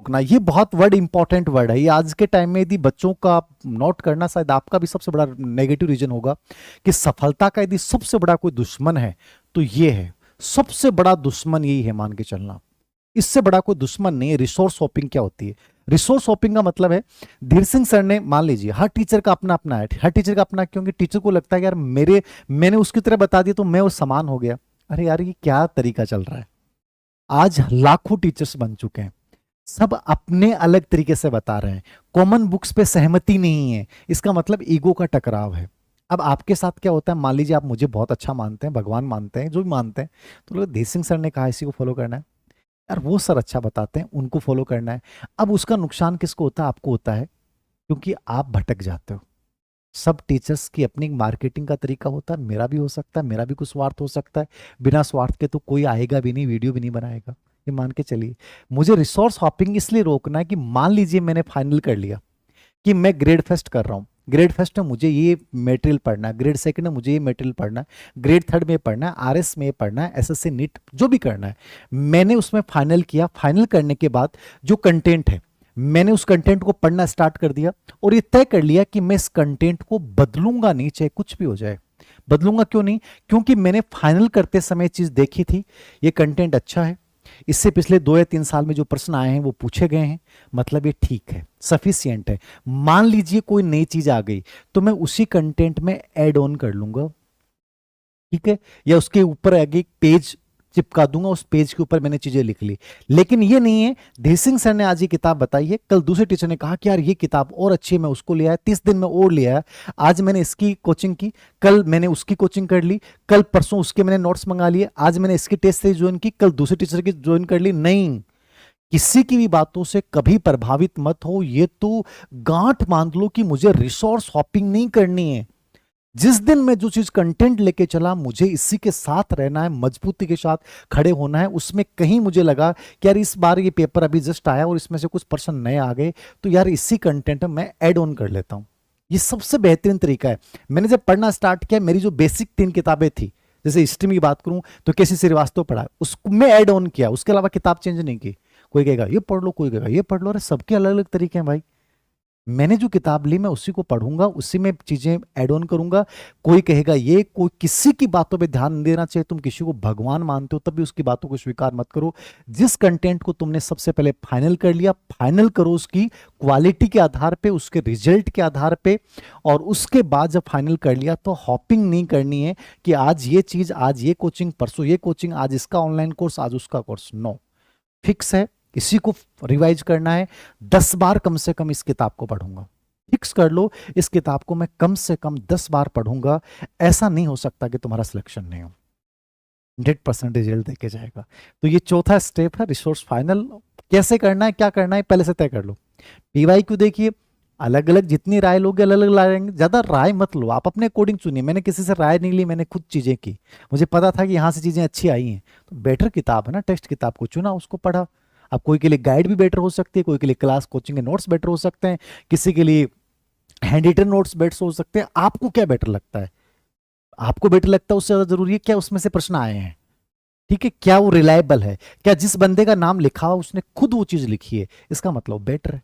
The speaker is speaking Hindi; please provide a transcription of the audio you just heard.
रोकना, ये बहुत वर्ड इंपॉर्टेंट वर्ड है। ये आज के टाइम में यदि बच्चों का नोट करना शायद आपका भी सबसे बड़ा नेगेटिव रीजन होगा कि सफलता का यदि सबसे बड़ा कोई दुश्मन है तो ये है, सबसे बड़ा दुश्मन यही है, मान के चलना। इससे बड़ा कोई दुश्मन नहीं है। रिसोर्स शॉपिंग क्या होती है? रिसोर्स शॉपिंग का मतलब है, धीर सिंह सर ने, मान लीजिए हर टीचर का अपना अपना है, हर टीचर का अपना, क्योंकि टीचर को लगता है यार मैंने उसकी तरह बता दिया तो मैं वो समान हो गया। अरे यार ये क्या तरीका चल रहा है? आज लाखों टीचर्स बन चुके हैं, सब अपने अलग तरीके से बता रहे हैं, कॉमन बुक्स पे सहमति नहीं है, इसका मतलब ईगो का टकराव है। अब आपके साथ क्या होता है, मान लीजिए आप मुझे बहुत अच्छा मानते हैं, भगवान मानते हैं, जो भी मानते हैं, तो लोग धीर सिंह सर ने कहा इसी को फॉलो करना है, यार वो सर अच्छा बताते हैं उनको फॉलो करना है। अब उसका नुकसान किसको होता है? आपको होता है, क्योंकि आप भटक जाते हो। सब टीचर्स की अपनी मार्केटिंग का तरीका होता है, मेरा भी हो सकता है, मेरा भी कुछ स्वार्थ हो सकता है, बिना स्वार्थ के तो कोई आएगा भी नहीं, वीडियो भी नहीं बनाएगा, ये मान के चलिए। मुझे रिसोर्स हॉपिंग इसलिए रोकना है कि मान लीजिए मैंने फाइनल कर लिया कि मैं ग्रेड फेस्ट कर रहा हूँ, ग्रेड फर्स्ट में मुझे ये मटेरियल पढ़ना है, ग्रेड सेकंड में मुझे ये मटेरियल पढ़ना है, ग्रेड थर्ड में पढ़ना है, आरएस में पढ़ना है, एसएससी नीट जो भी करना है, मैंने उसमें फाइनल किया। फाइनल करने के बाद जो कंटेंट है, मैंने उस कंटेंट को पढ़ना स्टार्ट कर दिया और ये तय कर लिया कि मैं इस कंटेंट को बदलूंगा नहीं, चाहे कुछ भी हो जाए। बदलूंगा क्यों नहीं? क्योंकि मैंने फाइनल करते समय चीज देखी थी, ये कंटेंट अच्छा है, इससे पिछले 2 या 3 साल में जो प्रश्न आए हैं वो पूछे गए हैं, मतलब ये ठीक है, सफिशियंट है। मान लीजिए कोई नई चीज आ गई तो मैं उसी कंटेंट में ऐड ऑन कर लूंगा, ठीक है, या उसके ऊपर आगे एक पेज चिपका दूंगा, उस पेज के ऊपर मैंने चीजें लिख ली। लेकिन ये नहीं है, धीर सिंह सर ने आज ये किताब बताई है, कल दूसरे टीचर ने कहा कि यार ये किताब और अच्छी है, मैं उसको लिया है, 30 दिन में और लिया है, आज मैंने इसकी कोचिंग की, कल मैंने उसकी कोचिंग कर ली, कल परसों उसके मैंने नोट्स मंगा लिए, आज मैंने इसकी टेस्ट सीरीज ज्वाइन की, कल दूसरे टीचर की ज्वाइन कर ली। नहीं, किसी की भी बातों से कभी प्रभावित मत हो, ये तो गांठ बांध लो कि मुझे रिसोर्स हॉपिंग नहीं करनी है। जिस दिन मैं जो चीज कंटेंट लेके चला, मुझे इसी के साथ रहना है, मजबूती के साथ खड़े होना है। उसमें कहीं मुझे लगा कि यार इस बार ये पेपर अभी जस्ट आया और इसमें से कुछ पर्सन नए आ गए, तो यार इसी कंटेंट में मैं ऐड ऑन कर लेता हूं। ये सबसे बेहतरीन तरीका है। मैंने जब पढ़ना स्टार्ट किया, मेरी जो बेसिक 3 किताबें थी, जैसे हिस्ट्री की बात करूं तो केसी श्रीवास्तव पढ़ा, उसको मैं ऐड ऑन किया, उसके अलावा किताब चेंज नहीं की। कोई कहेगा ये पढ़ लो, कोई कहेगा ये पढ़ लो, अरे सबके अलग अलग तरीके हैं भाई। मैंने जो किताब ली मैं उसी को पढ़ूंगा, उसी में चीजें ऐड ऑन करूंगा। कोई कहेगा ये, कोई किसी की बातों पे ध्यान नहीं देना चाहिए। तुम किसी को भगवान मानते हो तब भी उसकी बातों को स्वीकार मत करो। जिस कंटेंट को तुमने सबसे पहले फाइनल कर लिया, फाइनल करो उसकी क्वालिटी के आधार पे, उसके रिजल्ट के आधार पे, और उसके बाद जब फाइनल कर लिया तो हॉपिंग नहीं करनी है कि आज ये चीज, आज ये कोचिंग, परसों ये कोचिंग, आज इसका ऑनलाइन कोर्स, आज उसका कोर्स। नो, फिक्स है, इसी को रिवाइज करना है। 10 बार कम से कम इस किताब को पढ़ूंगा, फिक्स कर लो, इस किताब को मैं कम से कम 10 बार पढ़ूंगा। ऐसा नहीं हो सकता कि तुम्हारा सिलेक्शन नहीं हो, 100% रिजल्ट देके जाएगा। तो ये चौथा स्टेप है, रिसोर्स फाइनल। कैसे करना है, क्या करना है, पहले से तय कर लो। पीवाईक्यू देखिए, अलग अलग जितनी राय लोगे अलग अलग लाएंगे, ज्यादा राय मत लो, आप अपने अकॉर्डिंग चुनिए। मैंने किसी से राय नहीं ली, मैंने खुद चीजें की, मुझे पता था कि यहां से चीजें अच्छी आई हैं, तो बेटर किताब है ना, टेक्स्ट किताब को चुना, उसको पढ़ा। अब कोई के लिए गाइड भी बेटर हो सकती है, कोई के लिए क्लास कोचिंग के नोट्स बेटर हो सकते हैं, किसी के लिए हैंड रिटन नोट्स बेटर हो सकते हैं। आपको क्या बेटर लगता है? आपको बेटर लगता है उससे ज्यादा जरूरी है क्या उसमें से प्रश्न आए हैं, ठीक है, क्या वो रिलायबल है, क्या जिस बंदे का नाम लिखा हुआ उसने खुद वो चीज लिखी है, इसका मतलब बेटर है।